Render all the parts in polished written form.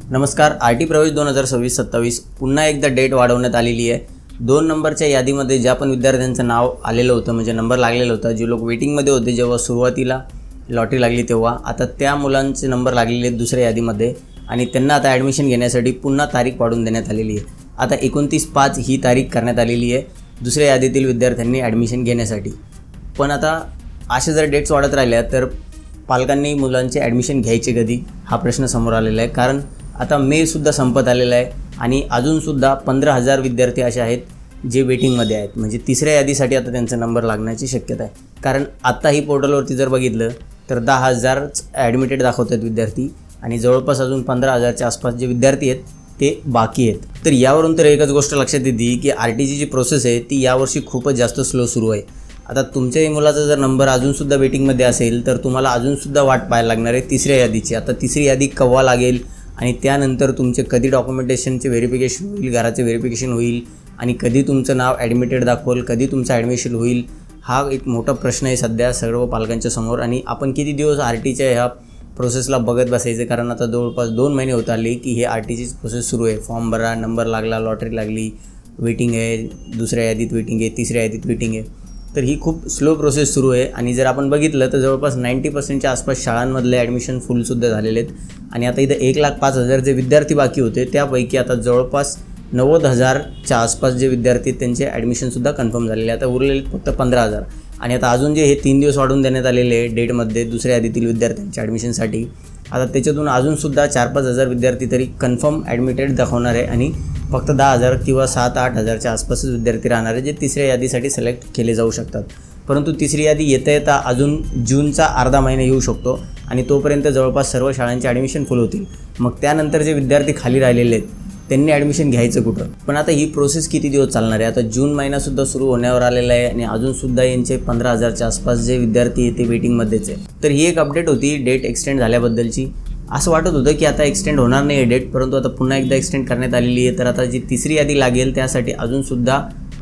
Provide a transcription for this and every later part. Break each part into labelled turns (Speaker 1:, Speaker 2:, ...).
Speaker 1: नमस्कार. RT प्रवेश 2026-27 पुन्हा एकदा डेट वाढवण्यात आलेली आहे. 2 नंबरच्या यादीमध्ये ज्या पण विद्यार्थ्यांचं नाव आलेलं होतं म्हणजे नंबर लागलेला होता, जे लोक वेटिंगमध्ये होते जेव्हा सुरुवातीला लॉटरी लागली तेव्हा, आता त्या मुलांचे नंबर लागलेले आहेत दुसऱ्या यादीमध्ये आणि त्यांना आता ॲडमिशन घेण्यासाठी पुन्हा तारीख वाढवून देण्यात आलेली आहे. आता 29/5 ही तारीख करण्यात आलेली आहे दुसऱ्या यादीतील विद्यार्थ्यांनी ॲडमिशन घेण्यासाठी. पण आता अशा जर डेट्स वाढत राहिल्या तर पालकांनी मुलांचे ॲडमिशन घ्यायचे कधी हा प्रश्न समोर आलेला आहे. कारण आता मेसुद्धा संपत आलेला आहे आणि अजूनसुद्धा 15,000 विद्यार्थी असे आहेत जे वेटिंगमध्ये आहेत. म्हणजे तिसऱ्या यादीसाठी आता त्यांचा नंबर लागण्याची शक्यता आहे. कारण आत्ताही पोर्टलवरती जर बघितलं तर 10,000च ॲडमिटेड दाखवत आहेत विद्यार्थी आणि जवळपास अजून 15,000च्या आसपास जे विद्यार्थी आहेत ते बाकी आहेत. तर यावरून तर एकच गोष्ट लक्षात येते की RTची जी प्रोसेस आहे ती यावर्षी खूपच जास्त स्लो सुरू आहे. आता तुमच्याही मुलाचा जर नंबर अजूनसुद्धा वेटिंगमध्ये असेल तर तुम्हाला अजूनसुद्धा वाट पाहायला लागणार आहे तिसऱ्या यादीची. आता तिसरी यादी केव्हा लागेल आणि त्यानंतर तुमचे कधी डॉक्युमेंटेशनचे व्हेरिफिकेशन होईल, घराचे व्हेरिफिकेशन होईल आणि कधी तुमचं नाव ॲडमिटेड दाखवेल, कधी तुमचं ॲडमिशन होईल, हा एक मोठा प्रश्न आहे सध्या सर्व पालकांच्या समोर. आणि आपण किती दिवस RTच्या ह्या प्रोसेसला बघत बसायचं, कारण आता जवळपास 2 महिने होत आले की हे RTचीच प्रोसेस सुरू आहे. फॉर्म भरा, नंबर लागला, लॉटरी लागली, वेटिंग आहे, दुसऱ्या यादीत वेटिंग आहे, तिसऱ्या यादीत वेटिंग आहे. तर ही खूप स्लो प्रोसेस सुरू आहे. आणि जर आपण बघितलं तर जवळपास 90%च्या आसपास शाळांमधले ॲडमिशन फुलसुद्धा झालेले आहेत. आणि आता इथं 1,05,000 जे विद्यार्थी बाकी होते त्यापैकी आता जवळपास 90,000च्या आसपास जे विद्यार्थी त्यांचे ॲडमिशनसुद्धा कन्फर्म झालेले. आता उरलेले फक्त 15,000. आणि आता अजून जे हे 3 दिवस वाढवून देण्यात आलेले आहे डेटमध्ये दुसऱ्या यादीतील विद्यार्थ्यांच्या ॲडमिशनसाठी, आता त्याच्यातून अजूनसुद्धा 4-5,000 विद्यार्थी तरी कन्फर्म ॲडमिटेड दाखवणार आहे आणि फक्त 10,000 किंवा 7-8,000च्या आसपासच विद्यार्थी राहणार आहे जे तिसऱ्या यादीसाठी सिलेक्ट केले जाऊ शकतात. परंतु तिसरी यादी येता अजून जूनचा अर्धा महिना येऊ शकतो आणि तोपर्यंत जवळपास सर्व शाळांचे ॲडमिशन फुल होतील. मग त्यानंतर जे विद्यार्थी खाली राहिलेले आहेत त्यांनी ॲडमिशन घ्यायचं कुठं? पण आता ही प्रोसेस किती दिवस चालणार आहे? आता जून महिनासुद्धा सुरू होण्यावर आलेला आहे आणि अजूनसुद्धा यांचे 15,000च्या आसपास जे विद्यार्थी आहे ते वेटिंगमध्येच आहे. तर ही एक अपडेट होती डेट एक्सटेंड झाल्याबद्दलची. असं वाटत होतं की आता एक्सटेंड होणार नाही आहे डेट, परंतु आता पुन्हा एकदा एक्सटेंड करण्यात आलेली आहे. तर आता जी तिसरी यादी लागेल त्यासाठी अजूनसुद्धा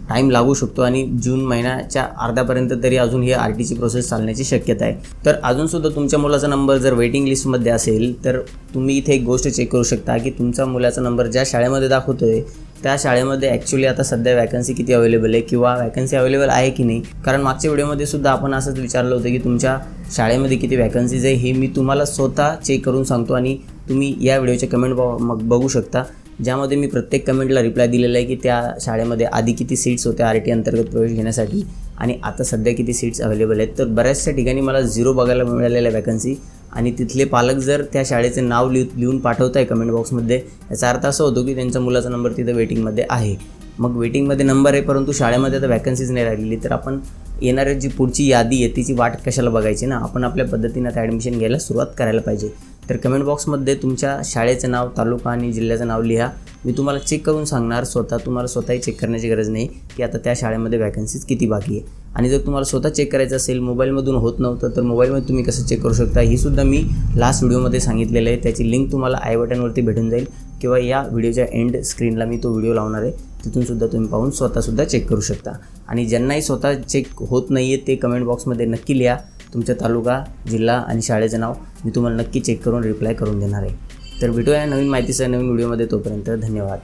Speaker 1: टाईम लागू शकतो आणि जून महिन्याच्या अर्ध्यापर्यंत तरी अजून ही RTची प्रोसेस चालण्याची शक्यता आहे. तर अजूनसुद्धा तुमच्या मुलाचा नंबर जर वेटिंग लिस्टमध्ये असेल तर तुम्ही इथे एक गोष्ट चेक करू शकता की तुमच्या मुलाचा नंबर ज्या शाळेमध्ये दाखवतो आहे त्या शाळेमध्ये ॲक्च्युली आता सध्या वॅकन्सी किती अवेलेबल आहे किंवा वॅकन्सी अवेलेबल आहे की नाही. कारण मागच्या व्हिडिओमध्ये सुद्धा आपण असंच विचारलं होतं की तुमच्या शाळेमध्ये किती वॅकन्सीज आहे हे मी तुम्हाला स्वतः चेक करून सांगतो आणि तुम्ही या व्हिडिओचे कमेंट मग बघू शकता, ज्यामध्ये मी प्रत्येक कमेंटला रिप्लाय दिलेला आहे की त्या शाळेमध्ये आधी किती सीट्स होत्या RT अंतर्गत प्रवेश घेण्यासाठी आणि आता सध्या किती सीट्स अवेलेबल आहेत. तर बऱ्याचशा ठिकाणी मला 0 बघायला मिळालेल्या वॅकन्सी आणि तिथले पालक जर त्या शाळेचे नाव लिहून पाठवत आहे कमेंट बॉक्समध्ये, याचा अर्थ असा होतो की त्यांच्या मुलाचा नंबर तिथं वेटिंगमध्ये आहे. मग वेटिंगमध्ये नंबर आहे परंतु शाळेमध्ये आता वॅकन्सीज नाही राहिलेली, तर आपण येणाऱ्या जी पुढची यादी आहे तिची वाट कशाला बघायची ना, आपण आपल्या पद्धतीनं आता ॲडमिशन घ्यायला सुरुवात करायला पाहिजे. तर कमेंट बॉक्समध्ये तुमच्या शाळेचं नाव, तालुका आणि जिल्ह्याचं नाव लिहा. मी तुम्हाला चेक करून सांगणार स्वतः. तुम्हाला स्वतःही चेक करण्याची गरज नाही की आता त्या शाळेमध्ये वॅकन्सीज किती बाकी आहे. आणि जर तुम्हाला स्वतः चेक करायचं असेल, मोबाईलमधून होत नव्हतं तर मोबाईलमध्ये तुम्ही कसं चेक करू शकता ही सुद्धा मी लास्ट व्हिडिओमध्ये सांगितलेलं आहे. त्याची लिंक तुम्हाला आय बटनवरती भेटून जाईल किंवा या व्हिडिओच्या एंड स्क्रीनला मी तो व्हिडिओ लावणार आहे, तिथूनसुद्धा तुम्ही पाहून स्वतःसुद्धा चेक करू शकता. आणि ज्यांनाही स्वतः चेक होत नाही आहे ते कमेंट बॉक्समध्ये नक्की लिहा तुमचा तालुका, जिल्हा आणि शाळेचं नाव. मी तुम्हाला नक्की चेक करून रिप्लाय करून देणार आहे. तर भेटूया नवीन माहितीसह नवीन व्हिडिओमध्ये. तोपर्यंत धन्यवाद.